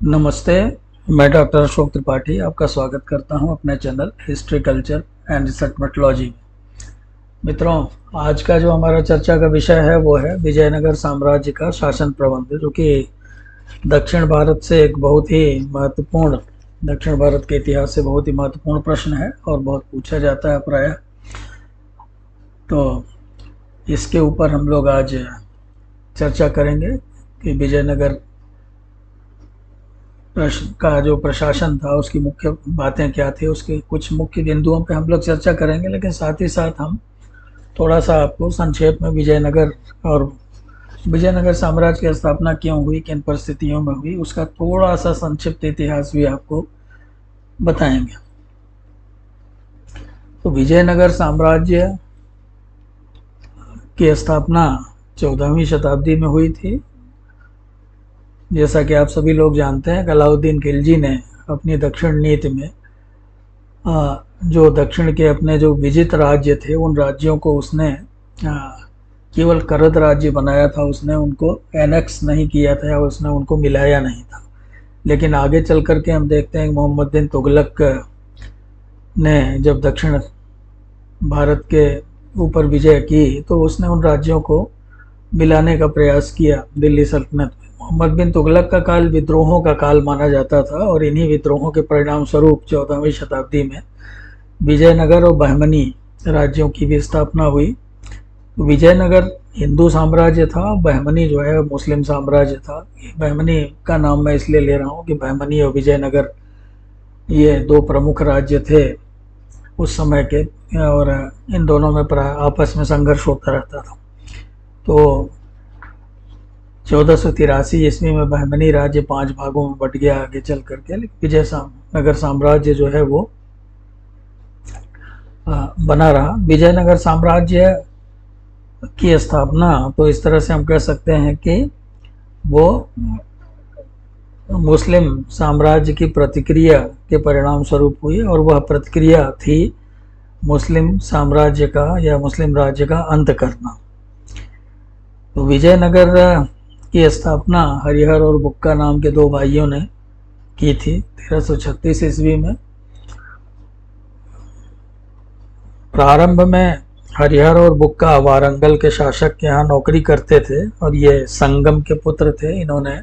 नमस्ते। मैं डॉक्टर अशोक त्रिपाठी आपका स्वागत करता हूं अपने channel history culture and research methodology. मित्रों, आज का जो हमारा चर्चा का विषय है वो है विजयनगर साम्राज्य का शासन प्रबंध, जो कि दक्षिण भारत से एक बहुत ही महत्वपूर्ण दक्षिण भारत के इतिहास से बहुत ही महत्वपूर्ण प्रश्न है और बहुत पूछा जाता है प्रायः। तो इसके ऊपर हम लोग आज चर्चा करेंगे कि विजयनगर का जो प्रशासन था उसकी मुख्य बातें क्या थी, उसके कुछ मुख्य बिंदुओं पे हम लोग चर्चा करेंगे, लेकिन साथ ही साथ हम थोड़ा सा आपको संक्षेप में विजयनगर और विजयनगर साम्राज्य की स्थापना क्यों हुई, किन परिस्थितियों में हुई, उसका थोड़ा सा संक्षिप्त इतिहास भी आपको बताएंगे। तो विजयनगर साम्राज्य की स्थापना 14वीं शताब्दी में हुई थी। जैसा कि आप सभी लोग जानते हैं, अलाउद्दीन खिलजी ने अपनी दक्षिण नीति में जो दक्षिण के अपने जो विजित राज्य थे उन राज्यों को उसने केवल करद राज्य बनाया था, उसने उनको एनेक्स नहीं किया था या उसने उनको मिलाया नहीं था। लेकिन आगे चल कर के हम देखते हैं कि मोहम्मद बिन तुगलक ने जब दक्षिण भारत के ऊपर विजय की तो उसने उन राज्यों को मिलाने का प्रयास किया दिल्ली सल्तनत में। मोहम्मद बिन तुगलक का काल विद्रोहों का काल माना जाता था और इन्हीं विद्रोहों के परिणाम स्वरूप 14वीं शताब्दी में विजयनगर और बहमनी राज्यों की भी स्थापना हुई। विजयनगर हिंदू साम्राज्य था, बहमनी जो है मुस्लिम साम्राज्य था। बहमनी का नाम मैं इसलिए ले रहा हूँ कि बहमनी और विजयनगर ये दो प्रमुख राज्य थे उस समय के, और इन दोनों में आपस में संघर्ष होता रहता था। तो 1483 ईस्वी में बहमनी राज्य 5 भागों में बट गया आगे चल करके, लेकिन विजयनगर साम्राज्य जो है वो बना रहा। विजयनगर साम्राज्य की स्थापना तो इस तरह से हम कह सकते हैं कि वो मुस्लिम साम्राज्य की प्रतिक्रिया के परिणाम स्वरूप हुई, और वह प्रतिक्रिया थी मुस्लिम साम्राज्य का या मुस्लिम राज्य का अंत करना। तो विजयनगर की स्थापना हरिहर और बुक्का नाम के दो भाइयों ने की थी 1336 ईस्वी में। प्रारंभ में हरिहर और बुक्का वारंगल के शासक के यहाँ नौकरी करते थे और ये संगम के पुत्र थे। इन्होंने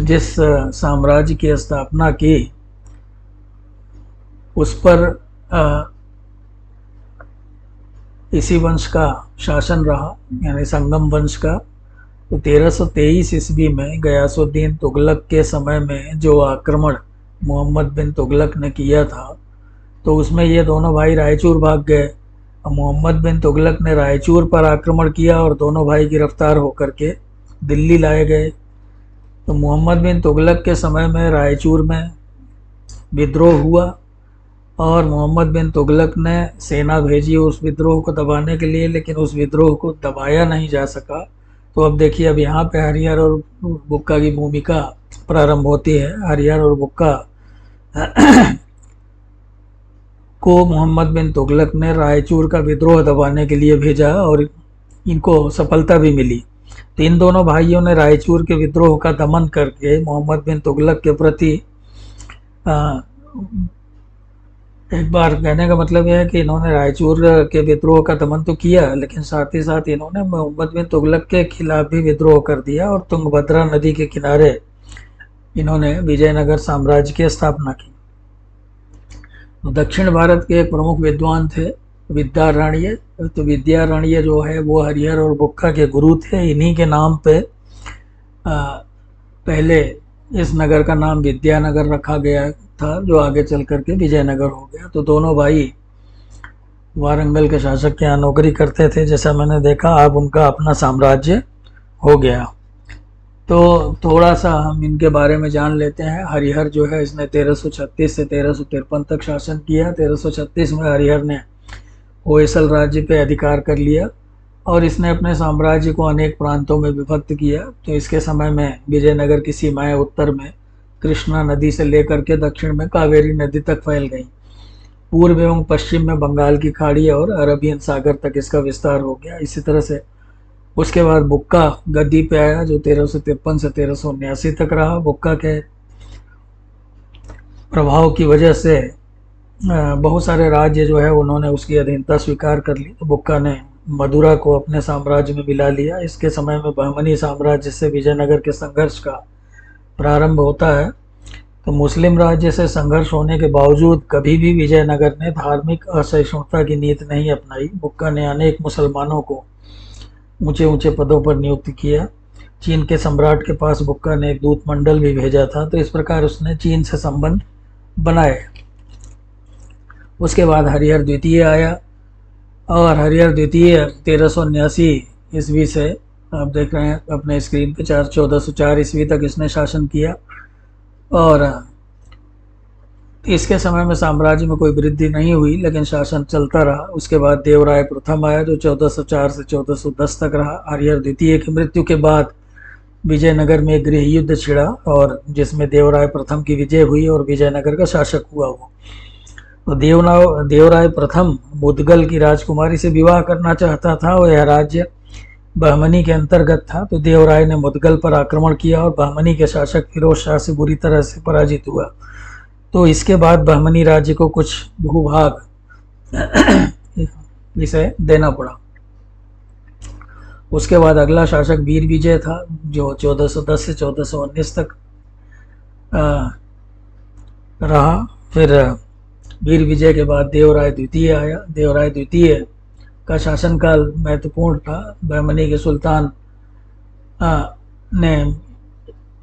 जिस साम्राज्य की स्थापना की उस पर इसी वंश का शासन रहा, यानी संगम वंश का। तो 1323 ईस्वी में गयासुद्दीन तुगलक के समय में जो आक्रमण मोहम्मद बिन तुगलक ने किया था, तो उसमें ये दोनों भाई रायचूर भाग गए। मोहम्मद बिन तुगलक ने रायचूर पर आक्रमण किया और दोनों भाई गिरफ्तार होकर के दिल्ली लाए गए। तो मोहम्मद बिन तुगलक के समय में रायचूर में विद्रोह हुआ और मोहम्मद बिन तुगलक ने सेना भेजी उस विद्रोह को दबाने के लिए, लेकिन उस विद्रोह को दबाया नहीं जा सका। तो अब देखिए, अब यहाँ पे हरिहर और बुक्का की भूमिका प्रारंभ होती है। हरिहर और बुक्का को मोहम्मद बिन तुगलक ने रायचूर का विद्रोह दबाने के लिए भेजा और इनको सफलता भी मिली। तो इन दोनों भाइयों ने रायचूर के विद्रोह का दमन करके मोहम्मद बिन तुगलक के प्रति एक बार कहने का मतलब यह है कि इन्होंने रायचूर के विद्रोह का दमन तो किया, लेकिन साथ ही साथ इन्होंने मोहम्मद बिन तुगलक के खिलाफ भी विद्रोह कर दिया और तुंगभद्रा नदी के किनारे इन्होंने विजयनगर साम्राज्य की स्थापना की। तो दक्षिण भारत के एक प्रमुख विद्वान थे विद्यारण्य। तो विद्यारण्य जो है वो हरिहर और बुक्का के गुरु थे। इन्हीं के नाम पे पहले इस नगर का नाम विद्यानगर रखा गया था, जो आगे चल करके विजयनगर हो गया। तो दोनों भाई वारंगल के शासक के यहाँ नौकरी करते थे। जैसा मैंने देखा, अब उनका अपना साम्राज्य हो गया। तो थोड़ा सा हम इनके बारे में जान लेते हैं। हरिहर जो है इसने 1336 से 1353 तक शासन किया। 1336 में हरिहर ने होयसल राज्य पे अधिकार कर लिया और इसने अपने साम्राज्य को अनेक प्रांतों में विभक्त किया। तो इसके समय में विजयनगर की सीमाएं उत्तर में कृष्णा नदी से लेकर के दक्षिण में कावेरी नदी तक फैल गई। पूर्व एवं पश्चिम में बंगाल की खाड़ी और अरबियन सागर तक इसका विस्तार हो गया। इसी तरह से उसके बाद बुक्का गद्दी पे आया, जो 1353 से 1379 तक रहा। बुक्का के प्रभाव की वजह से बहुत सारे राज्य जो है उन्होंने उसकी अधीनता स्वीकार कर ली। तो बुक्का ने मदुरा को अपने साम्राज्य में मिला लिया। इसके समय में बहमनी साम्राज्य से विजयनगर के संघर्ष का प्रारंभ होता है। तो मुस्लिम राज्य से संघर्ष होने के बावजूद कभी भी विजयनगर ने धार्मिक असहिष्णुता की नीति नहीं अपनाई। बुक्का ने अनेक मुसलमानों को ऊंचे ऊंचे पदों पर नियुक्त किया। चीन के सम्राट के पास बुक्का ने एक दूत मंडल भी भेजा था। तो इस प्रकार उसने चीन से संबंध बनाए। उसके बाद हरिहर द्वितीय आया, और हरिहर द्वितीय 1379 ईस्वी से, आप देख रहे हैं अपने स्क्रीन पे, 1404 ईस्वी तक इसने शासन किया। और इसके समय में साम्राज्य में कोई वृद्धि नहीं हुई, लेकिन शासन चलता रहा। उसके बाद देवराय प्रथम आया, जो 1404 से 1410 तक रहा। हरिहर द्वितीय की मृत्यु के बाद विजयनगर में एक गृह युद्ध छिड़ा, और जिसमें देवराय प्रथम की विजय हुई और विजयनगर का शासक हुआ वो। तो देवराय प्रथम मुदगल की राजकुमारी से विवाह करना चाहता था, और यह राज्य बहमनी के अंतर्गत था। तो देवराय ने मुदगल पर आक्रमण किया और बहमनी के शासक फिरोज शाह से बुरी तरह से पराजित हुआ। तो इसके बाद बहमनी राज्य को कुछ भूभाग इसे देना पड़ा। उसके बाद अगला शासक वीर विजय था, जो 1410 से 1419 तक रहा। फिर वीर विजय के बाद देवराय द्वितीय आया। देवराय द्वितीय का शासनकाल महत्वपूर्ण था। बहमनी के सुल्तान ने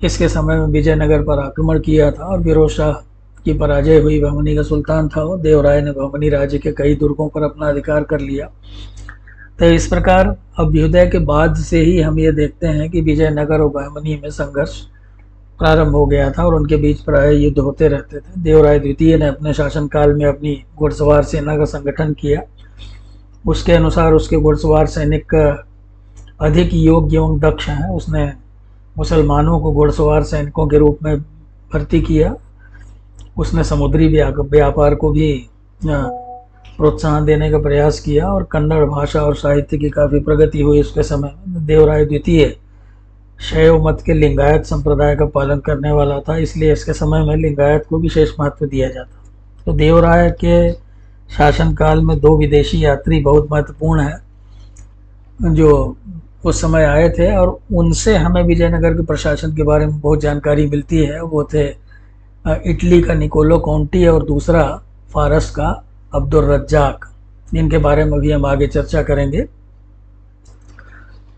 इसके समय में विजयनगर पर आक्रमण किया था और फिरोज शाह की पराजय हुई। बहमनी का सुल्तान था वो। देवराय ने बहमनी राज्य के कई दुर्गों पर अपना अधिकार कर लिया। तो इस प्रकार अभ्युदय के बाद से ही हम ये देखते हैं कि विजयनगर और बहमनी में संघर्ष प्रारंभ हो गया था, और उनके बीच प्राय युद्ध होते रहते थे। देवराय द्वितीय ने अपने शासनकाल में अपनी घुड़सवार सेना का संगठन किया। उसके अनुसार उसके घुड़सवार सैनिक अधिक योग्य एवं दक्ष हैं। उसने मुसलमानों को घुड़सवार सैनिकों के रूप में भर्ती किया। उसने समुद्री व्यापार को भी प्रोत्साहन देने का प्रयास किया, और कन्नड़ भाषा और साहित्य की काफ़ी प्रगति हुई उसके समय में। देवराय द्वितीय शैव मत के लिंगायत संप्रदाय का पालन करने वाला था, इसलिए इसके समय में लिंगायत को विशेष महत्व दिया जाता। तो देवराय के शासनकाल में दो विदेशी यात्री बहुत महत्वपूर्ण हैं, जो उस समय आए थे, और उनसे हमें विजयनगर के प्रशासन के बारे में बहुत जानकारी मिलती है। वो थे इटली का निकोलो कॉन्टी और दूसरा फारस का अब्दुल रज्जाक। इनके बारे में भी हम आगे चर्चा करेंगे।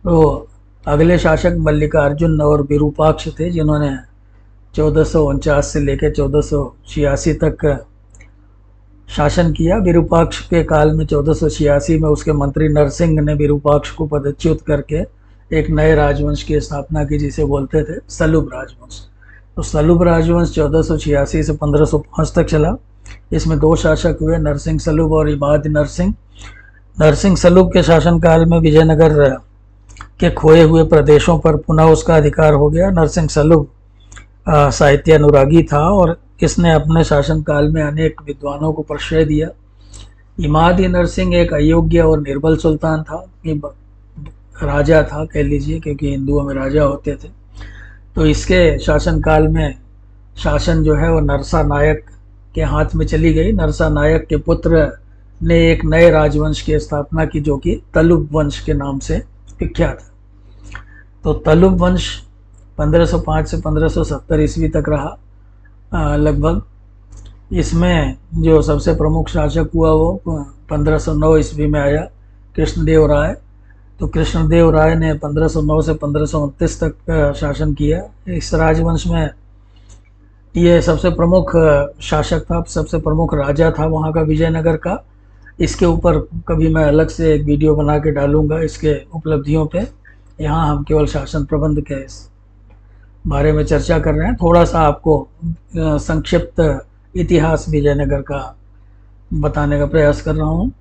तो अगले शासक मल्लिकार्जुन और विरूपाक्ष थे, जिन्होंने 1449 से लेकर 1486 तक शासन किया। विरूपाक्ष के काल में 1486 में उसके मंत्री नरसिंह ने विरूपाक्ष को पदच्युत करके एक नए राजवंश की स्थापना की, जिसे बोलते थे सलुब राजवंश। तो सलुब राजवंश 1486 से 1505 तक चला। इसमें दो शासक हुए, नरसिंह सलुब और इमाद नरसिंह। नरसिंह सलुब के शासनकाल में विजयनगर के खोए हुए प्रदेशों पर पुनः उसका अधिकार हो गया। नरसिंह सलुब साहित्य अनुरागी था, और इसने अपने शासनकाल में अनेक विद्वानों को प्रश्रय दिया। इमाद नरसिंह एक अयोग्य और निर्बल सुल्तान था, राजा था कह लीजिए, क्योंकि हिंदुओं में राजा होते थे। तो इसके शासनकाल में शासन जो है वो नरसा नायक के हाथ में चली गई। नरसा नायक के पुत्र ने एक नए राजवंश की स्थापना की, जो कि तलुब वंश के नाम से विख्यात है। तो तलुब वंश 1505 से 1570 ईस्वी तक रहा लगभग। इसमें जो सबसे प्रमुख शासक हुआ वो 1509 ईस्वी में आया, कृष्णदेव राय। तो कृष्णदेव राय ने 1509 से 1529 तक शासन किया। इस राजवंश में ये सबसे प्रमुख शासक था, सबसे प्रमुख राजा था वहाँ का विजयनगर का। इसके ऊपर कभी मैं अलग से एक वीडियो बना के डालूंगा इसके उपलब्धियों पे। यहाँ हम केवल शासन प्रबंध के बारे में चर्चा कर रहे हैं। थोड़ा सा आपको संक्षिप्त इतिहास विजयनगर का बताने का प्रयास कर रहा हूँ।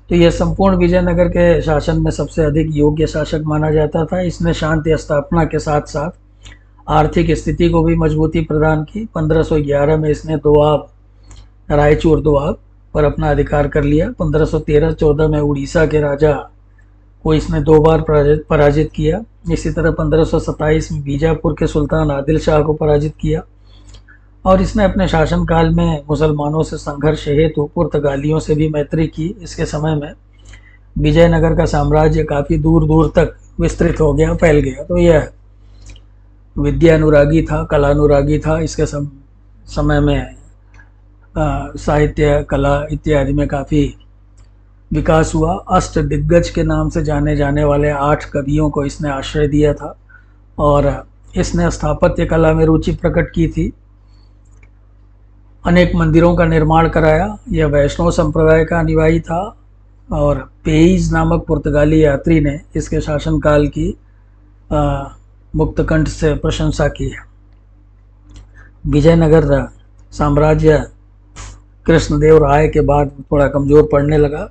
तो यह संपूर्ण विजयनगर के शासन में सबसे अधिक योग्य शासक माना जाता था। इसने शांति स्थापना के साथ साथ आर्थिक स्थिति को भी मजबूती प्रदान की। 1511 में इसने दोआब, रायचूर दोआब पर अपना अधिकार कर लिया। 1513-14 में उड़ीसा के राजा को इसने 2 बार पराजित किया। इसी तरह 1527 में बीजापुर के सुल्तान आदिल शाह को पराजित किया और इसने अपने शासनकाल में मुसलमानों से संघर्ष हेतु पुर्तगालियों से भी मैत्री की। इसके समय में विजयनगर का साम्राज्य काफ़ी दूर दूर तक विस्तृत हो गया, फैल गया। तो यह विद्यानुरागी था, कलानुरागी था। इसके समय में साहित्य, कला इत्यादि में काफ़ी विकास हुआ। अष्ट दिग्गज के नाम से जाने जाने वाले 8 कवियों को इसने आश्रय दिया था और इसने स्थापत्य कला में रुचि प्रकट की थी। अनेक मंदिरों का निर्माण कराया। यह वैष्णव संप्रदाय का अनुयायी था और पेइज नामक पुर्तगाली यात्री ने इसके शासनकाल की मुक्तकंठ से प्रशंसा की है। विजयनगर साम्राज्य कृष्णदेव राय के बाद थोड़ा कमज़ोर पड़ने लगा।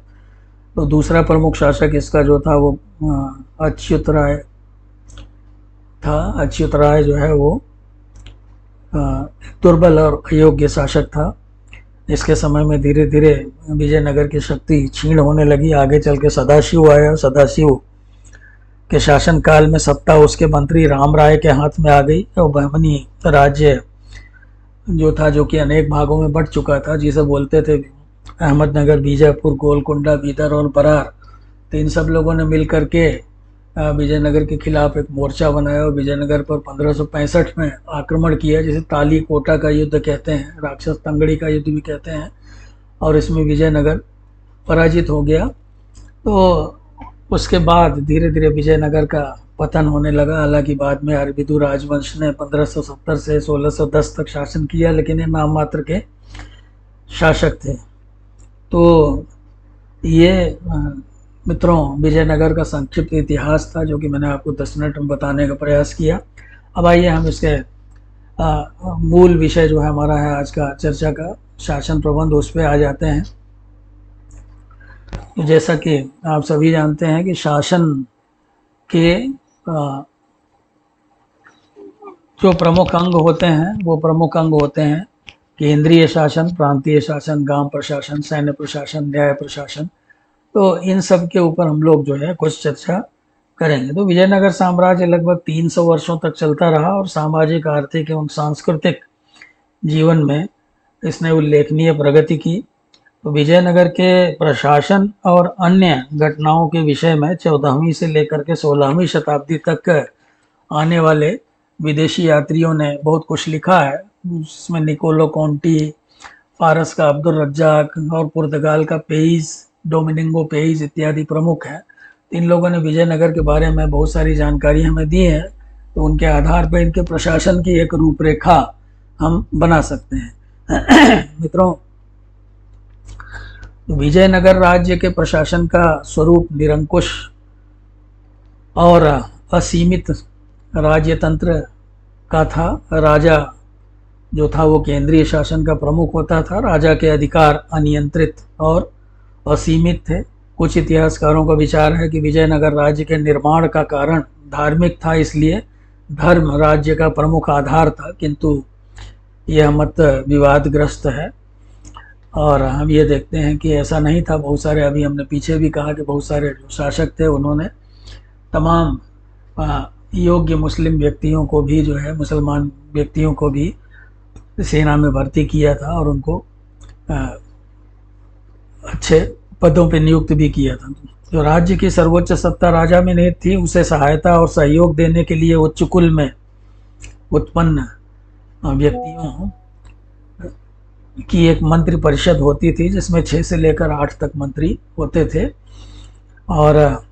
तो दूसरा प्रमुख शासक इसका जो था वो अच्युत राय था। अच्युत राय जो है वो दुर्बल और अयोग्य शासक था। इसके समय में धीरे धीरे विजयनगर की शक्ति क्षीण होने लगी। आगे चल के सदाशिव आया। सदाशिव के शासनकाल में सत्ता उसके मंत्री राम राय के हाथ में आ गई और बहमनी राज्य जो था, जो कि अनेक भागों में बंट चुका था, जिसे बोलते थे अहमदनगर, बीजापुर, गोलकुंडा, बीदर और बरार, तो इन सब लोगों ने मिल करके विजयनगर के खिलाफ एक मोर्चा बनाया और विजयनगर पर 1565 में आक्रमण किया, जिसे ताली कोटा का युद्ध कहते हैं, राक्षस तंगड़ी का युद्ध भी कहते हैं। और इसमें विजयनगर पराजित हो गया। तो उसके बाद धीरे धीरे विजयनगर का पतन होने लगा। हालांकि बाद में अरबिदु राजवंश ने 1570 से 1610 तक शासन किया, लेकिन ये नाम मात्र के शासक थे। तो ये मित्रों विजयनगर का संक्षिप्त इतिहास था, जो कि मैंने आपको 10 मिनट में बताने का प्रयास किया। अब आइए हम इसके मूल विषय जो है हमारा है आज का चर्चा का, शासन प्रबंध, उस पर आ जाते हैं। तो जैसा कि आप सभी जानते हैं कि शासन के जो प्रमुख अंग होते हैं वो प्रमुख अंग होते हैं केंद्रीय शासन, प्रांतीय शासन, गांव प्रशासन, सैन्य प्रशासन, न्याय प्रशासन। तो इन सब के ऊपर हम लोग जो है कुछ चर्चा करेंगे। तो विजयनगर साम्राज्य लगभग 300 वर्षों तक चलता रहा और सामाजिक, आर्थिक एवं सांस्कृतिक जीवन में इसने उल्लेखनीय प्रगति की। तो विजयनगर के प्रशासन और अन्य घटनाओं के विषय में 14वीं से लेकर के 16वीं शताब्दी तक आने वाले विदेशी यात्रियों ने बहुत कुछ लिखा है। उसमें निकोलो कॉन्टी, फारस का अब्दुल रज्जाक और पुर्तगाल का पेइज, डोमिनिंगो पेइज इत्यादि प्रमुख हैं। इन लोगों ने विजयनगर के बारे में बहुत सारी जानकारी हमें दी है। तो उनके आधार पर इनके प्रशासन की एक रूपरेखा हम बना सकते हैं। मित्रों, विजयनगर राज्य के प्रशासन का स्वरूप निरंकुश और असीमित राज्यतंत्र का था। राजा जो था वो केंद्रीय शासन का प्रमुख होता था। राजा के अधिकार अनियंत्रित और असीमित थे। कुछ इतिहासकारों का विचार है कि विजयनगर राज्य के निर्माण का कारण धार्मिक था, इसलिए धर्म राज्य का प्रमुख आधार था, किंतु यह मत विवादग्रस्त है। और हम ये देखते हैं कि ऐसा नहीं था। बहुत सारे, अभी हमने पीछे भी कहा कि बहुत सारे जो शासक थे उन्होंने तमाम योग्य मुस्लिम व्यक्तियों को भी जो है, मुसलमान व्यक्तियों को भी सेना में भर्ती किया था और उनको अच्छे पदों पर नियुक्त भी किया था। जो राज्य की सर्वोच्च सत्ता राजा में निहित थी, उसे सहायता और सहयोग देने के लिए उच्च कुल में उत्पन्न व्यक्तियों की एक मंत्रि परिषद होती थी, जिसमें 6 से लेकर 8 तक मंत्री होते थे। और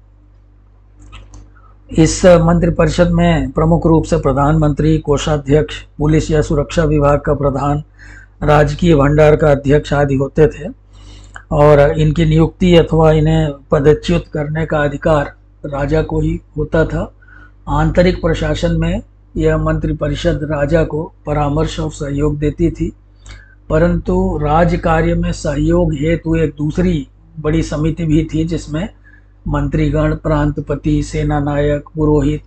इस मंत्रि परिषद में प्रमुख रूप से प्रधानमंत्री, कोषाध्यक्ष, पुलिस या सुरक्षा विभाग का प्रधान, राजकीय भंडार का अध्यक्ष आदि होते थे। और इनकी नियुक्ति अथवा इन्हें पदच्युत करने का अधिकार राजा को ही होता था। आंतरिक प्रशासन में यह मंत्रि परिषद राजा को परामर्श और सहयोग देती थी, परंतु राज कार्य में सहयोग हेतु एक दूसरी बड़ी समिति भी थी, जिसमें मंत्रीगण, प्रांतपति, सेना नायक, पुरोहित,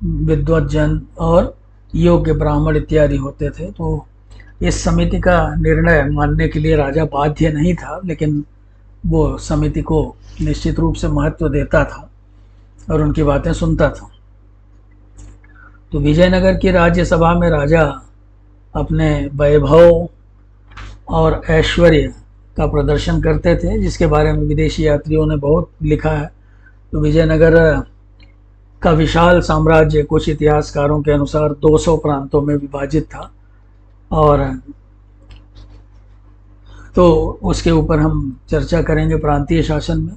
विद्वज्जन और योग्य ब्राह्मण इत्यादि होते थे। तो इस समिति का निर्णय मानने के लिए राजा बाध्य नहीं था, लेकिन वो समिति को निश्चित रूप से महत्व देता था और उनकी बातें सुनता था। तो विजयनगर की राज्यसभा में राजा अपने वैभव और ऐश्वर्य का प्रदर्शन करते थे, जिसके बारे में विदेशी यात्रियों ने बहुत लिखा है। तो विजयनगर का विशाल साम्राज्य कुछ इतिहासकारों के अनुसार 200 प्रांतों में विभाजित था, और तो उसके ऊपर हम चर्चा करेंगे प्रांतीय शासन में।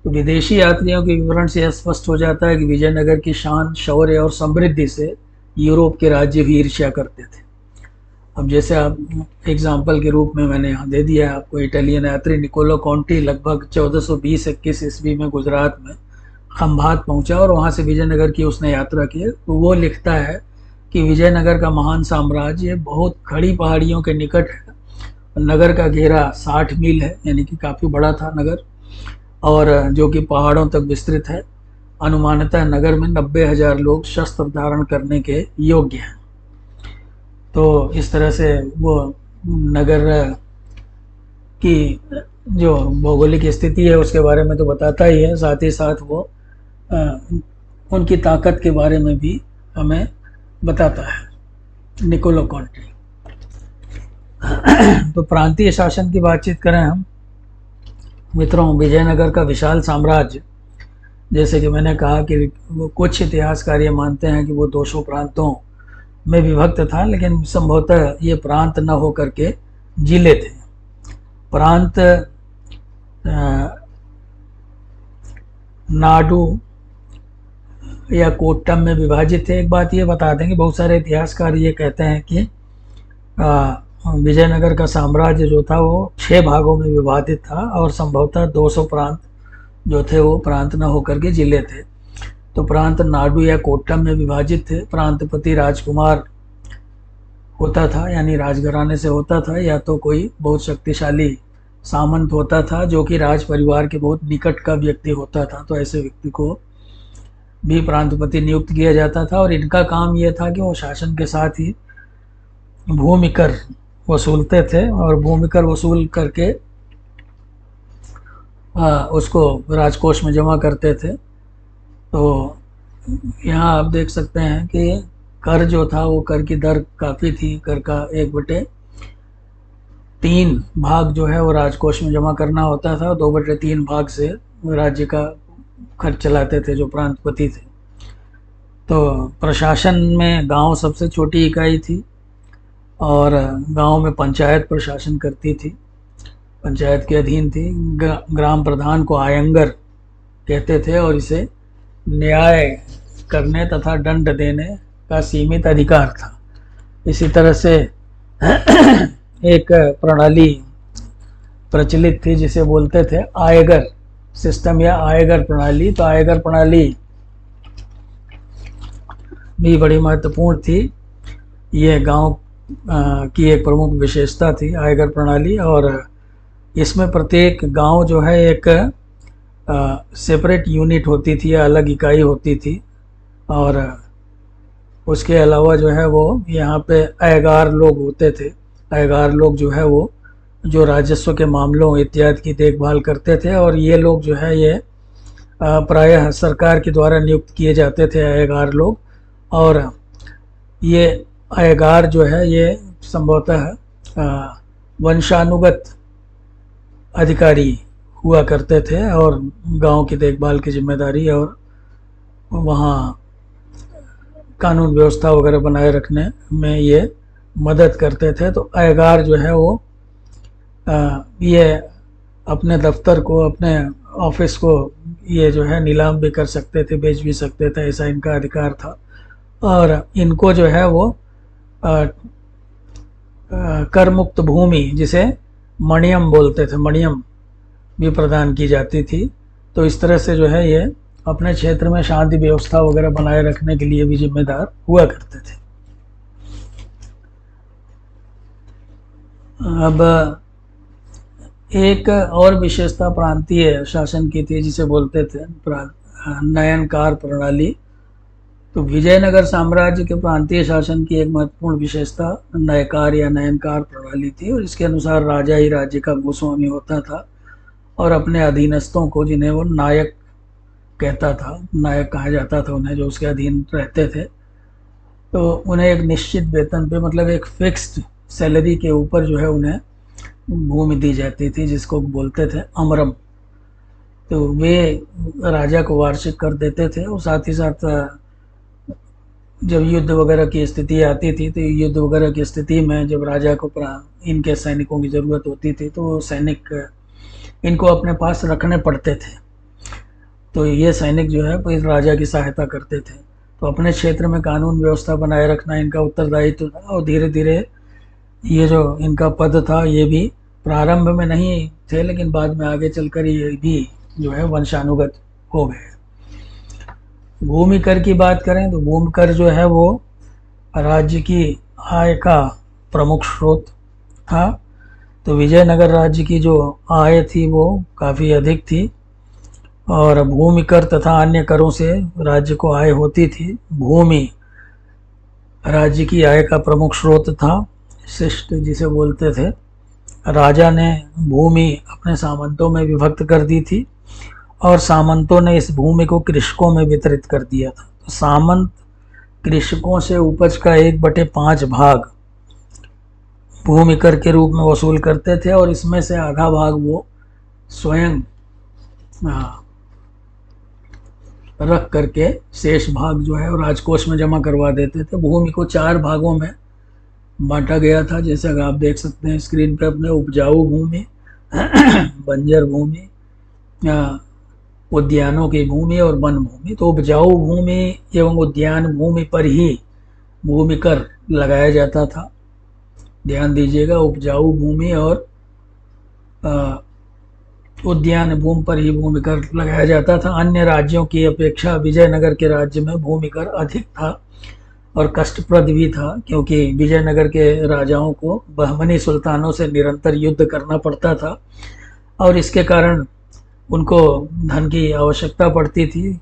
तो विदेशी यात्रियों के विवरण से यह स्पष्ट हो जाता है कि विजयनगर की शान, शौर्य और समृद्धि से यूरोप के राज्य भी ईर्ष्या करते थे। अब जैसे आप एग्जाम्पल के रूप में मैंने यहाँ दे दिया है आपको, इटालियन यात्री निकोलो कॉन्टी लगभग 1420-21 ईस्वी में गुजरात में खंभात पहुंचा और वहाँ से विजयनगर की उसने यात्रा की। तो वो लिखता है कि विजयनगर का महान साम्राज्य बहुत खड़ी पहाड़ियों के निकट है। नगर का घेरा 60 मील है, यानी कि काफ़ी बड़ा था नगर, और जो कि पहाड़ों तक विस्तृत है। अनुमानतः नगर में 90,000 लोग शस्त्र धारण करने के योग्य हैं। तो इस तरह से वो नगर की जो भौगोलिक स्थिति है उसके बारे में तो बताता ही है, साथ ही साथ वो उनकी ताकत के बारे में भी हमें बताता है निकोलो कॉन्टी। तो प्रांतीय शासन की बातचीत करें हम मित्रों, विजयनगर का विशाल साम्राज्य, जैसे कि मैंने कहा कि वो कुछ इतिहासकार ये मानते हैं कि वो 200 प्रांतों में विभक्त था, लेकिन संभवतः ये प्रांत न होकर के जिले थे। प्रांत नाडु या कोट्टम में विभाजित थे। एक बात ये बता दें कि बहुत सारे इतिहासकार ये कहते हैं कि विजयनगर का साम्राज्य जो था वो 6 भागों में विभाजित था और संभवतः 200 प्रांत जो थे वो प्रांत न होकर के जिले थे। तो प्रांत नाडु या कोट्टम में विभाजित थे। प्रांतपति राजकुमार होता था, यानी राजघराने से होता था, या तो कोई बहुत शक्तिशाली सामंत होता था जो कि राज परिवार के बहुत निकट का व्यक्ति होता था। तो ऐसे व्यक्ति को भी प्रांतपति नियुक्त किया जाता था, और इनका काम यह था कि वो शासन के साथ ही भूमि कर वसूलते थे और भूमि कर वसूल करके उसको राजकोष में जमा करते थे। तो यहाँ आप देख सकते हैं कि कर जो था वो कर की दर काफ़ी थी। कर का 1/3 भाग जो है वो राजकोष में जमा करना होता था, 2/3 भाग से राज्य का खर्च चलाते थे जो प्रांतपति थे। तो प्रशासन में गांव सबसे छोटी इकाई थी और गांव में पंचायत प्रशासन करती थी, पंचायत के अधीन थी। ग्राम प्रधान को आयंगर कहते थे और इसे न्याय करने तथा दंड देने का सीमित अधिकार था। इसी तरह से एक प्रणाली प्रचलित थी जिसे बोलते थे आयगर सिस्टम या आयगर प्रणाली। तो आयगर प्रणाली भी बड़ी महत्वपूर्ण थी। ये गांव की एक प्रमुख विशेषता थी आयगर प्रणाली, और इसमें प्रत्येक गांव जो है एक सेपरेट यूनिट होती थी या अलग इकाई होती थी। और उसके अलावा जो है वो यहाँ पे आयगार लोग होते थे। आयगार लोग जो है वो जो राजस्व के मामलों इत्यादि की देखभाल करते थे, और ये लोग जो है ये प्रायः सरकार के द्वारा नियुक्त किए जाते थे आयगार लोग। और ये आयगार जो है ये संभवतः वंशानुगत अधिकारी हुआ करते थे और गांव की देखभाल की जिम्मेदारी और वहाँ कानून व्यवस्था वगैरह बनाए रखने में ये मदद करते थे। तो आयगार जो है वो ये अपने दफ्तर को, अपने ऑफिस को ये जो है नीलाम भी कर सकते थे, बेच भी सकते थे, ऐसा इनका अधिकार था। और इनको जो है वो कर मुक्त भूमि, जिसे मणियम बोलते थे, मणियम भी प्रदान की जाती थी। तो इस तरह से जो है ये अपने क्षेत्र में शांति व्यवस्था वगैरह बनाए रखने के लिए भी जिम्मेदार हुआ करते थे। अब एक और विशेषता प्रांतीय शासन की थी जिसे बोलते थे नयनकार प्रणाली। तो विजयनगर साम्राज्य के प्रांतीय शासन की एक महत्वपूर्ण विशेषता नयकार या नयनकार प्रणाली थी, और इसके अनुसार राजा ही राज्य का गोस्वामी होता था और अपने अधीनस्थों को, जिन्हें वो नायक कहता था, नायक कहा जाता था उन्हें, जो उसके अधीन रहते थे, तो उन्हें एक निश्चित वेतन पे, मतलब एक फिक्स्ड सैलरी के ऊपर जो है उन्हें भूमि दी जाती थी, जिसको बोलते थे अमरम। तो वे राजा को वार्षिक कर देते थे, और साथ ही साथ जब युद्ध वगैरह की स्थिति आती थी, तो युद्ध वगैरह की स्थिति में जब राजा को इनके सैनिकों की ज़रूरत होती थी, तो सैनिक इनको अपने पास रखने पड़ते थे। तो ये सैनिक जो है वो इस राजा की सहायता करते थे। तो अपने क्षेत्र में कानून व्यवस्था बनाए रखना इनका उत्तरदायित्व था, और धीरे धीरे ये जो इनका पद था, ये भी प्रारंभ में नहीं थे, लेकिन बाद में आगे चलकर ये भी जो है वंशानुगत हो गए। भूमि कर की बात करें तो भूमि कर जो है वो राज्य की आय का प्रमुख स्रोत था। तो विजयनगर राज्य की जो आय थी वो काफ़ी अधिक थी, और भूमि कर तथा अन्य करों से राज्य को आय होती थी। भूमि राज्य की आय का प्रमुख स्रोत था। शिष्ट जिसे बोलते थे, राजा ने भूमि अपने सामंतों में विभक्त कर दी थी, और सामंतों ने इस भूमि को कृषकों में वितरित कर दिया था। तो सामंत कृषकों से उपज का 1/5 भाग भूमि कर के रूप में वसूल करते थे, और इसमें से आधा भाग वो स्वयं रख करके शेष भाग जो है वो राजकोष में जमा करवा देते थे। भूमि को 4 भागों में बांटा गया था, जैसे कि आप देख सकते हैं स्क्रीन पर अपने। उपजाऊ भूमि, बंजर भूमि, उद्यानों की भूमि और वन भूमि। तो उपजाऊ भूमि एवं उद्यान भूमि पर ही भूमि कर लगाया जाता था। ध्यान दीजिएगा, उपजाऊ भूमि और उद्यान भूमि पर ही भूमि कर लगाया जाता था। अन्य राज्यों की अपेक्षा विजयनगर के राज्य में भूमि कर अधिक था और कष्टप्रद भी था, क्योंकि विजयनगर के राजाओं को बहमनी सुल्तानों से निरंतर युद्ध करना पड़ता था, और इसके कारण उनको धन की आवश्यकता पड़ती थी,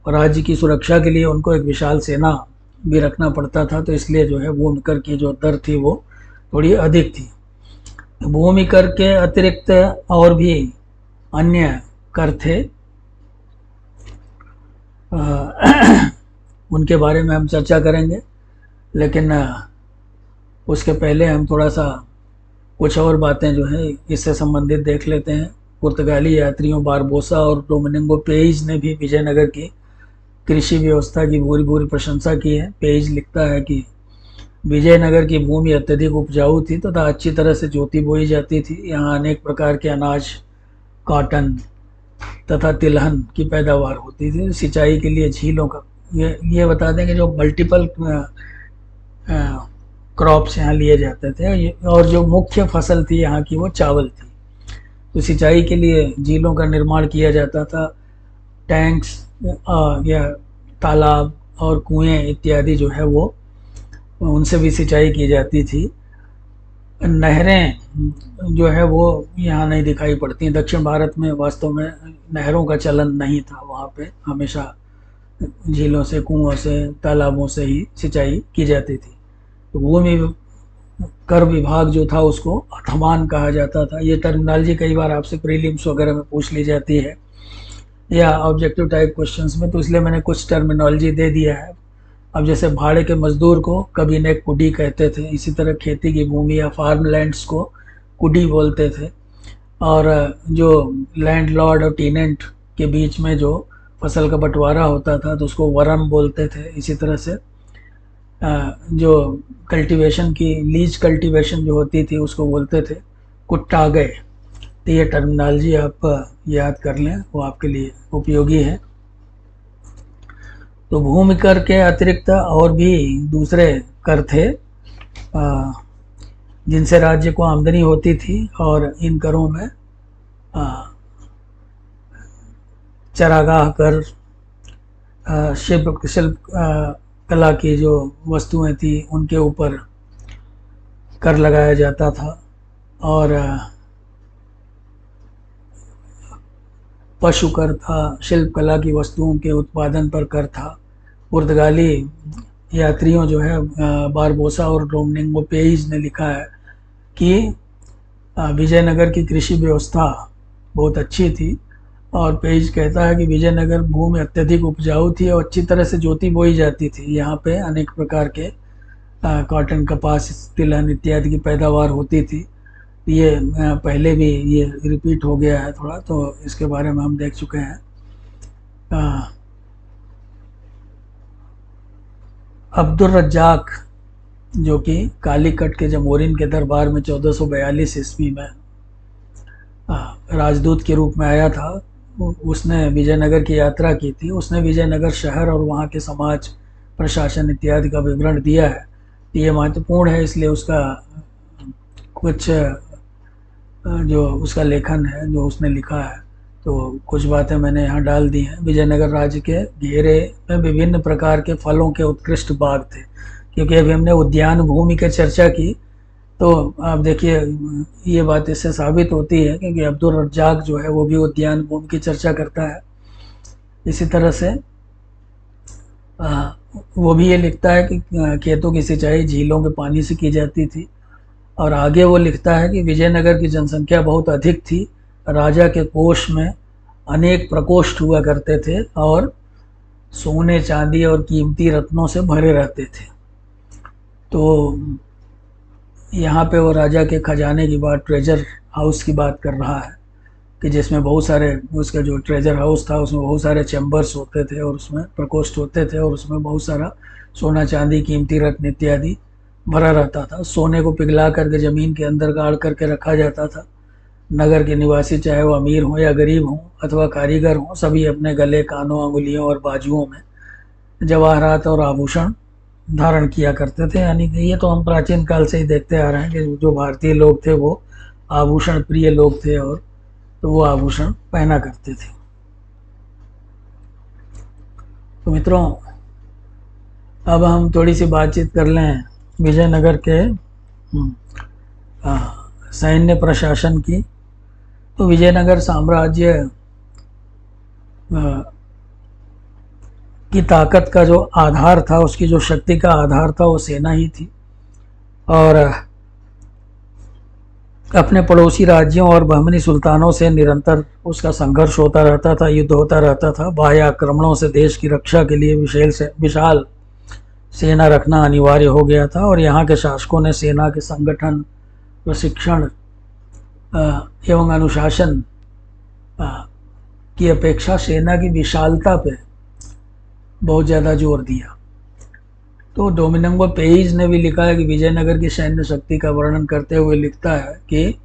और राज्य की सुरक्षा के लिए उनको एक विशाल सेना भी रखना पड़ता था। तो इसलिए जो है भूमि कर की जो दर थी वो थोड़ी अधिक थी। भूमि कर के अतिरिक्त और भी अन्य कर थे, उनके बारे में हम चर्चा करेंगे, लेकिन उसके पहले हम थोड़ा सा कुछ और बातें जो है इससे संबंधित देख लेते हैं। पुर्तगाली यात्रियों बारबोसा और डोमिनिगो पेज ने भी विजयनगर की कृषि व्यवस्था की भूरी भूरी प्रशंसा की है। पेज लिखता है कि विजयनगर की भूमि अत्यधिक उपजाऊ थी तथा अच्छी तरह से जोती बोई जाती थी। यहाँ अनेक प्रकार के अनाज, कॉटन तथा तिलहन की पैदावार होती थी। सिंचाई के लिए झीलों का, ये बता दें कि जो मल्टीपल क्रॉप्स यहाँ लिए जाते थे, और जो मुख्य फसल थी यहाँ की वो चावल थी। तो सिंचाई के लिए झीलों का निर्माण किया जाता था। टैंक्स या तालाब और कुएं इत्यादि जो है वो, उनसे भी सिंचाई की जाती थी। नहरें जो है वो यहाँ नहीं दिखाई पड़ती। दक्षिण भारत में वास्तव में नहरों का चलन नहीं था, वहाँ पे हमेशा झीलों से, कुओं से, तालाबों से ही सिंचाई की जाती थी। तो भूमि कर विभाग जो था उसको अथमान कहा जाता था। ये टर्मिनोलॉजी कई बार आपसे प्रीलिम्स वगैरह में पूछ ली जाती है या ऑब्जेक्टिव टाइप क्वेश्चंस में, तो इसलिए मैंने कुछ टर्मिनोलॉजी दे दिया है। अब जैसे भाड़े के मजदूर को कभी ने कुडी कहते थे, इसी तरह खेती की भूमि या फार्म लैंड्स को कुडी बोलते थे, और जो लैंड लॉर्ड और टीनेंट के बीच में जो फसल का बंटवारा होता था तो उसको वरम बोलते थे। इसी तरह से जो कल्टीवेशन की लीज कल्टीवेशन जो होती थी उसको बोलते थे कुट्टागे। तो ये टर्मिनोलॉजी आप याद कर लें, वो आपके लिए उपयोगी है। तो भूमि कर के अतिरिक्त और भी दूसरे कर थे जिनसे राज्य को आमदनी होती थी, और इन करों में चरागाह कर, शिल्प कला की जो वस्तुएं थी उनके ऊपर कर लगाया जाता था, और पशु कर था, शिल्प कला की वस्तुओं के उत्पादन पर कर था। पुर्तगाली यात्रियों जो है बारबोसा और डोमिनिगो पेज ने लिखा है कि विजयनगर की कृषि व्यवस्था बहुत अच्छी थी। और पेज कहता है कि विजयनगर भूमि अत्यधिक उपजाऊ थी और अच्छी तरह से जोती बोई जाती थी। यहाँ पे अनेक प्रकार के कॉटन, कपास, तिलहन इत्यादि की पैदावार होती थी। ये पहले भी ये रिपीट हो गया है थोड़ा, तो इसके बारे में हम देख चुके हैं। अब्दुल रज्जाक, जो कि कालीकट के जमोरिन के दरबार में 1442 ईस्वी में राजदूत के रूप में आया था, उसने विजयनगर की यात्रा की थी। उसने विजयनगर शहर और वहाँ के समाज, प्रशासन इत्यादि का विवरण दिया है। ये महत्वपूर्ण है, इसलिए उसका कुछ जो उसका लेखन है, जो उसने लिखा है, तो कुछ बातें मैंने यहाँ डाल दी हैं। विजयनगर राज्य के घेरे में विभिन्न प्रकार के फलों के उत्कृष्ट बाग थे। क्योंकि अभी हमने उद्यान भूमि की चर्चा की, तो आप देखिए ये बात इससे साबित होती है, क्योंकि अब्दुल रज्जाक जो है वो भी उद्यान भूमि की चर्चा करता है। इसी तरह से वो भी ये लिखता है कि खेतों की सिंचाई झीलों के पानी से की जाती थी। और आगे वो लिखता है कि विजयनगर की जनसंख्या बहुत अधिक थी। राजा के कोष में अनेक प्रकोष्ठ हुआ करते थे और सोने, चांदी और कीमती रत्नों से भरे रहते थे। तो यहाँ पे वो राजा के खजाने की बात, ट्रेजर हाउस की बात कर रहा है, कि जिसमें बहुत सारे, उसका जो ट्रेजर हाउस था उसमें बहुत सारे चैम्बर्स होते थे और उसमें प्रकोष्ठ होते थे और उसमें बहुत सारा सोना, चांदी, कीमती रत्न इत्यादि भरा रहता था। सोने को पिघला करके ज़मीन के अंदर गाड़ करके रखा जाता था। नगर के निवासी, चाहे वो अमीर हों या गरीब हों अथवा कारीगर हों, सभी अपने गले, कानों, अंगुलियों और बाजुओं में जवाहरात और आभूषण धारण किया करते थे। यानी कि ये तो हम प्राचीन काल से ही देखते आ रहे हैं कि जो भारतीय लोग थे वो आभूषण प्रिय लोग थे, और तो वो आभूषण पहना करते थे। तो मित्रों, अब हम थोड़ी सी बातचीत कर लें विजयनगर के सैन्य प्रशासन की। तो विजयनगर साम्राज्य की ताकत का जो आधार था, उसकी जो शक्ति का आधार था, वो सेना ही थी। और अपने पड़ोसी राज्यों और बहमनी सुल्तानों से निरंतर उसका संघर्ष होता रहता था, युद्ध होता रहता था। बाह्य आक्रमणों से देश की रक्षा के लिए विशाल सेना रखना अनिवार्य हो गया था। और यहाँ के शासकों ने सेना के संगठन, प्रशिक्षण एवं अनुशासन की अपेक्षा सेना की विशालता पे बहुत ज़्यादा जोर दिया। तो डोमिनिगो पेइज ने भी लिखा है कि विजयनगर की सैन्य शक्ति का वर्णन करते हुए लिखता है कि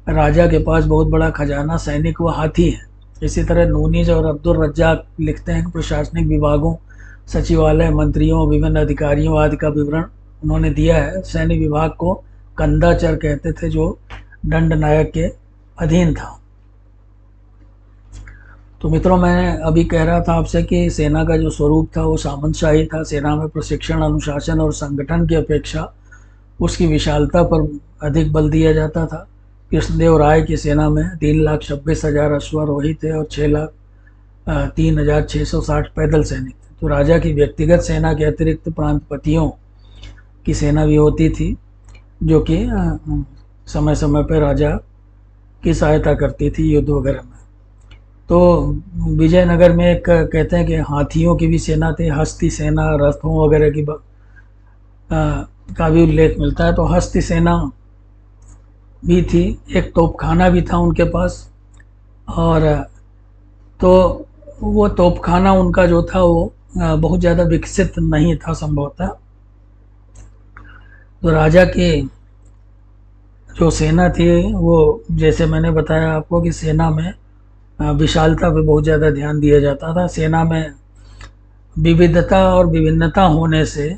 राजा के पास बहुत बड़ा खजाना, सैनिक व हाथी है। इसी तरह नूनीज और अब्दुल रज्जाक लिखते हैं कि प्रशासनिक विभागों, सचिवालय, मंत्रियों, विभिन्न अधिकारियों आदि का विवरण उन्होंने दिया है। सैन्य विभाग को कंदाचर कहते थे, जो दंड नायक के अधीन था। तो मित्रों, मैं अभी कह रहा था आपसे कि सेना का जो स्वरूप था वो सामंतशाही था। सेना में प्रशिक्षण, अनुशासन और संगठन की अपेक्षा उसकी विशालता पर अधिक बल दिया जाता था। कृष्णदेव राय की सेना में 3,26,000 अश्वारोही थे और 6,03,660 पैदल सैनिक थे। तो राजा की व्यक्तिगत सेना के अतिरिक्त प्रांतपतियों की सेना भी होती थी, जो कि समय समय पर राजा की सहायता करती थी युद्ध वगैरह में। तो विजयनगर में एक कहते हैं कि हाथियों की भी सेना थी, हस्ती सेना, रथों वगैरह की का भी उल्लेख मिलता है। तो हस्ती सेना भी थी, एक तोपखाना भी था उनके पास। और तो वो तोपखाना उनका जो था वो बहुत ज़्यादा विकसित नहीं था संभवतः। तो राजा की जो सेना थी वो, जैसे मैंने बताया आपको कि सेना में विशालता पे बहुत ज़्यादा ध्यान दिया जाता था। सेना में विविधता और विभिन्नता होने से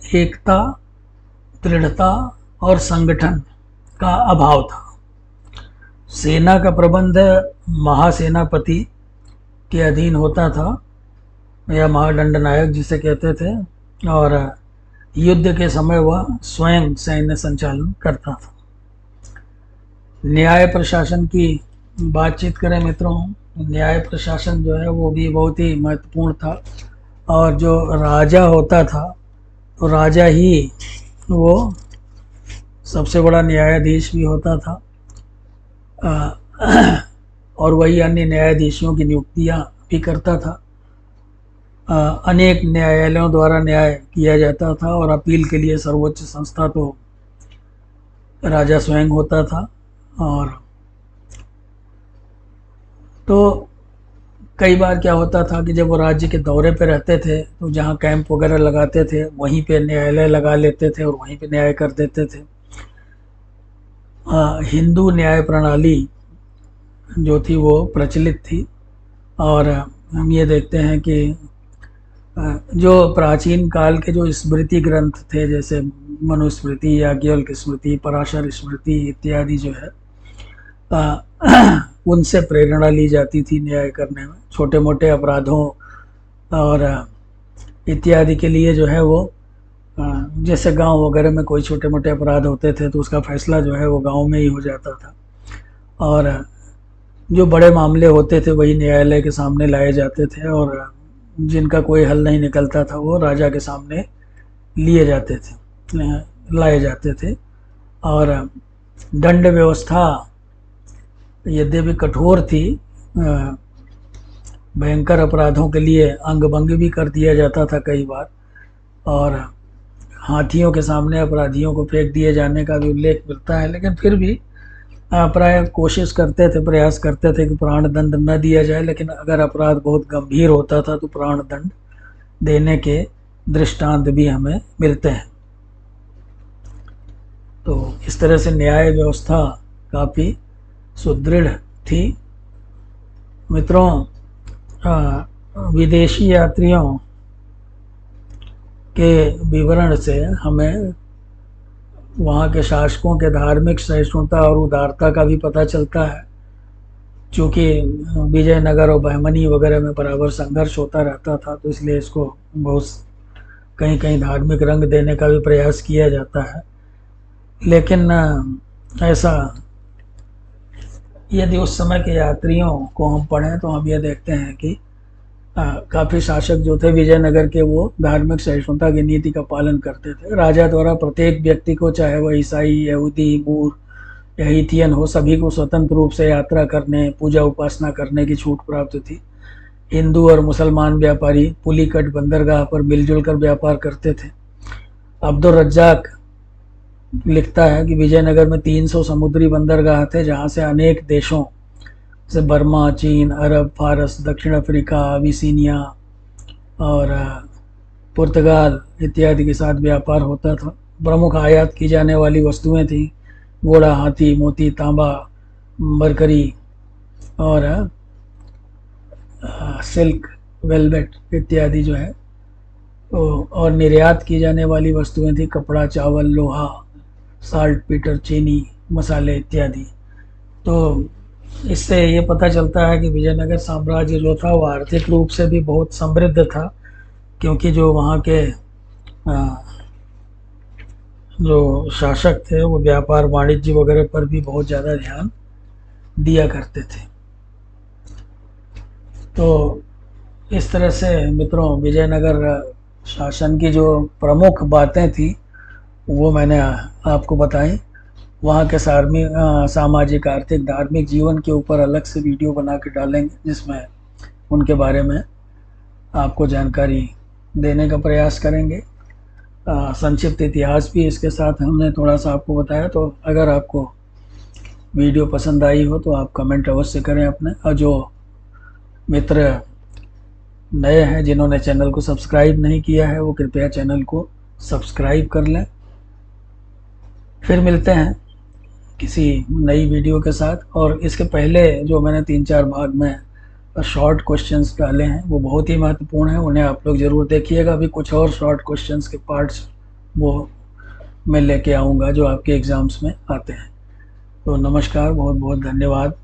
एकता, दृढ़ता और संगठन का अभाव था। सेना का प्रबंध महासेनापति के अधीन होता था, या महादंड नायक जिसे कहते थे, और युद्ध के समय वह स्वयं सैन्य संचालन करता था। न्याय प्रशासन की बातचीत करें मित्रों, न्याय प्रशासन जो है वो भी बहुत ही महत्वपूर्ण था। और जो राजा होता था, तो राजा ही वो सबसे बड़ा न्यायाधीश भी होता था। और वही अन्य न्यायाधीशों की नियुक्तियां भी करता था। अनेक न्यायालयों द्वारा न्याय किया जाता था और अपील के लिए सर्वोच्च संस्था तो राजा स्वयं होता था। और तो कई बार क्या होता था कि जब वो राज्य के दौरे पे रहते थे तो जहाँ कैंप वगैरह लगाते थे वहीं पे न्यायालय लगा लेते थे और वहीं पे न्याय कर देते थे। हिंदू न्याय प्रणाली जो थी वो प्रचलित थी। और हम ये देखते हैं कि जो प्राचीन काल के जो स्मृति ग्रंथ थे, जैसे मनुस्मृति, याज्ञवल्क्य स्मृति, पराशर स्मृति इत्यादि जो है, उनसे प्रेरणा ली जाती थी न्याय करने में। छोटे मोटे अपराधों और इत्यादि के लिए जो है वो जैसे गांव वगैरह में कोई छोटे मोटे अपराध होते थे तो उसका फैसला जो है वो गांव में ही हो जाता था। और जो बड़े मामले होते थे वही न्यायालय के सामने लाए जाते थे और जिनका कोई हल नहीं निकलता था वो राजा के सामने लिए जाते थे, लाए जाते थे। और दंड व्यवस्था यद्यपि कठोर थी, भयंकर अपराधों के लिए अंग भंग भी कर दिया जाता था कई बार, और हाथियों के सामने अपराधियों को फेंक दिए जाने का भी उल्लेख मिलता है। लेकिन फिर भी प्राय कोशिश करते थे, प्रयास करते थे कि प्राण दंड न दिया जाए, लेकिन अगर अपराध बहुत गंभीर होता था तो प्राण दंड देने के दृष्टांत भी हमें मिलते हैं। तो इस तरह से न्याय व्यवस्था काफ़ी सुदृढ़ थी। मित्रों, विदेशी यात्रियों के विवरण से हमें वहाँ के शासकों के धार्मिक सहिष्णुता और उदारता का भी पता चलता है। चूँकि विजयनगर और बहमनी वगैरह में बराबर संघर्ष होता रहता था तो इसलिए इसको बहुत कहीं कहीं धार्मिक रंग देने का भी प्रयास किया जाता है। लेकिन ऐसा यदि उस समय के यात्रियों को हम पढ़ें तो हम ये देखते हैं कि काफ़ी शासक जो थे विजयनगर के वो धार्मिक सहिष्णुता की नीति का पालन करते थे। राजा द्वारा प्रत्येक व्यक्ति को, चाहे वह ईसाई, यहूदी, मूर या हितियन हो, सभी को स्वतंत्र रूप से यात्रा करने, पूजा उपासना करने की छूट प्राप्त थी। हिंदू और मुसलमान व्यापारी पुलिकट बंदरगाह पर मिलजुल कर व्यापार करते थे। अब्दुल रज्जाक लिखता है कि विजयनगर में 300 समुद्री बंदरगाह थे जहाँ से अनेक देशों से बर्मा, चीन, अरब, फारस, दक्षिण अफ्रीका, अबिसिनिया और पुर्तगाल इत्यादि के साथ व्यापार होता था। प्रमुख आयात की जाने वाली वस्तुएं थी घोड़ा, हाथी, मोती, तांबा, मरकरी और सिल्क, वेलवेट इत्यादि जो है। और निर्यात की जाने वाली वस्तुएं थी कपड़ा, चावल, लोहा, साल्ट पीटर, चीनी, मसाले इत्यादि। तो इससे ये पता चलता है कि विजयनगर साम्राज्य जो था वो आर्थिक रूप से भी बहुत समृद्ध था, क्योंकि जो वहाँ के जो शासक थे वो व्यापार वाणिज्य वगैरह पर भी बहुत ज़्यादा ध्यान दिया करते थे। तो इस तरह से मित्रों विजयनगर शासन की जो प्रमुख बातें थी वो मैंने आपको बताई। वहाँ के सामाजिक, आर्थिक, धार्मिक जीवन के ऊपर अलग से वीडियो बना के डालेंगे जिसमें उनके बारे में आपको जानकारी देने का प्रयास करेंगे। संक्षिप्त इतिहास भी इसके साथ हमने थोड़ा सा आपको बताया। तो अगर आपको वीडियो पसंद आई हो तो आप कमेंट अवश्य करें अपने, और जो मित्र नए हैं जिन्होंने चैनल को सब्सक्राइब नहीं किया है वो कृपया चैनल को सब्सक्राइब कर लें। फिर मिलते हैं किसी नई वीडियो के साथ। और इसके पहले जो मैंने 3-4 भाग में शॉर्ट क्वेश्चंस डाले हैं वो बहुत ही महत्वपूर्ण हैं, उन्हें आप लोग ज़रूर देखिएगा। अभी कुछ और शॉर्ट क्वेश्चंस के पार्ट्स वो मैं लेके आऊँगा जो आपके एग्ज़ाम्स में आते हैं। तो नमस्कार, बहुत बहुत धन्यवाद।